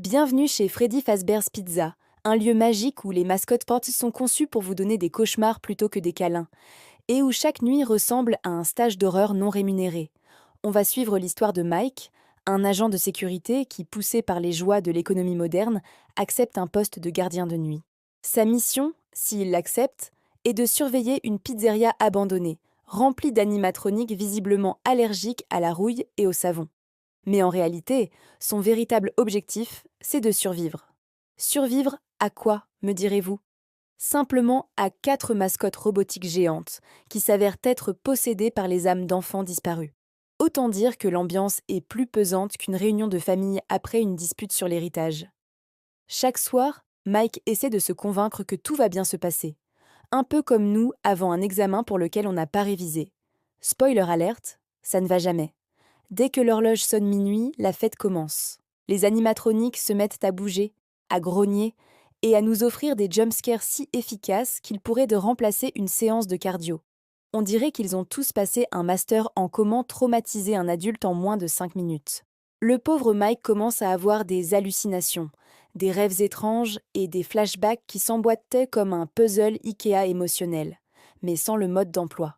Bienvenue chez Freddy Fazbear's Pizza, un lieu magique où les mascottes portes sont conçues pour vous donner des cauchemars plutôt que des câlins, et où chaque nuit ressemble à un stage d'horreur non rémunéré. On va suivre l'histoire de Mike, un agent de sécurité qui, poussé par les joies de l'économie moderne, accepte un poste de gardien de nuit. Sa mission, s'il l'accepte, est de surveiller une pizzeria abandonnée, remplie d'animatroniques visiblement allergiques à la rouille et au savon. Mais en réalité, son véritable objectif, c'est de survivre. Survivre à quoi, me direz-vous? Simplement à 4 mascottes robotiques géantes, qui s'avèrent être possédées par les âmes d'enfants disparus. Autant dire que l'ambiance est plus pesante qu'une réunion de famille après une dispute sur l'héritage. Chaque soir, Mike essaie de se convaincre que tout va bien se passer. Un peu comme nous avant un examen pour lequel on n'a pas révisé. Spoiler alerte, ça ne va jamais. Dès que l'horloge sonne minuit, la fête commence. Les animatroniques se mettent à bouger, à grogner et à nous offrir des jumpscares si efficaces qu'ils pourraient de remplacer une séance de cardio. On dirait qu'ils ont tous passé un master en comment traumatiser un adulte en moins de 5 minutes. Le pauvre Mike commence à avoir des hallucinations, des rêves étranges et des flashbacks qui s'emboîtaient comme un puzzle Ikea émotionnel, mais sans le mode d'emploi.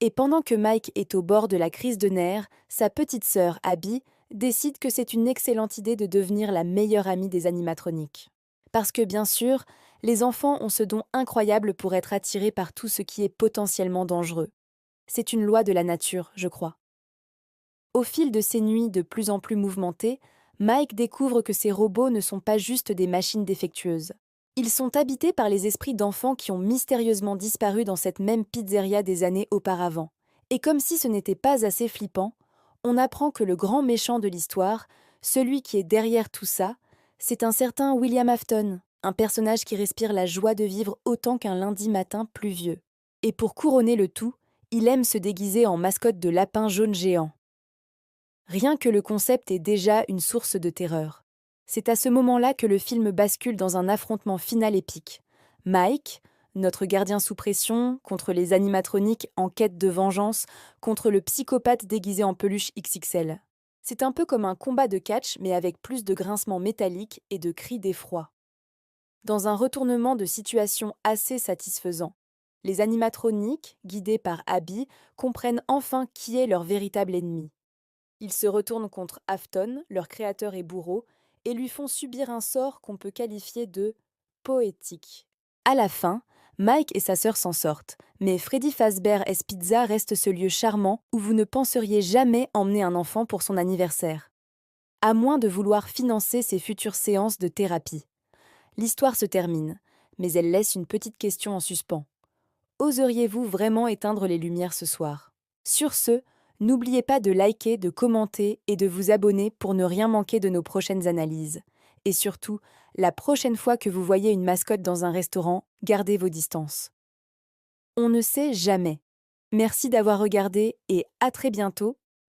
Et pendant que Mike est au bord de la crise de nerfs, sa petite sœur, Abby, décide que c'est une excellente idée de devenir la meilleure amie des animatroniques. Parce que, bien sûr, les enfants ont ce don incroyable pour être attirés par tout ce qui est potentiellement dangereux. C'est une loi de la nature, je crois. Au fil de ces nuits de plus en plus mouvementées, Mike découvre que ces robots ne sont pas juste des machines défectueuses. Ils sont habités par les esprits d'enfants qui ont mystérieusement disparu dans cette même pizzeria des années auparavant. Et comme si ce n'était pas assez flippant, on apprend que le grand méchant de l'histoire, celui qui est derrière tout ça, c'est un certain William Afton, un personnage qui respire la joie de vivre autant qu'un lundi matin pluvieux. Et pour couronner le tout, il aime se déguiser en mascotte de lapin jaune géant. Rien que le concept est déjà une source de terreur. C'est à ce moment-là que le film bascule dans un affrontement final épique. Mike, notre gardien sous pression, contre les animatroniques en quête de vengeance, contre le psychopathe déguisé en peluche XXL. C'est un peu comme un combat de catch, mais avec plus de grincements métalliques et de cris d'effroi. Dans un retournement de situation assez satisfaisant, les animatroniques, guidés par Abby, comprennent enfin qui est leur véritable ennemi. Ils se retournent contre Afton, leur créateur et bourreau, et lui font subir un sort qu'on peut qualifier de poétique. À la fin, Mike et sa sœur s'en sortent, mais Freddy Fazbear's Pizza reste ce lieu charmant où vous ne penseriez jamais emmener un enfant pour son anniversaire. À moins de vouloir financer ses futures séances de thérapie. L'histoire se termine, mais elle laisse une petite question en suspens. Oseriez-vous vraiment éteindre les lumières ce soir? Sur ce, n'oubliez pas de liker, de commenter et de vous abonner pour ne rien manquer de nos prochaines analyses. Et surtout, la prochaine fois que vous voyez une mascotte dans un restaurant, gardez vos distances. On ne sait jamais. Merci d'avoir regardé et à très bientôt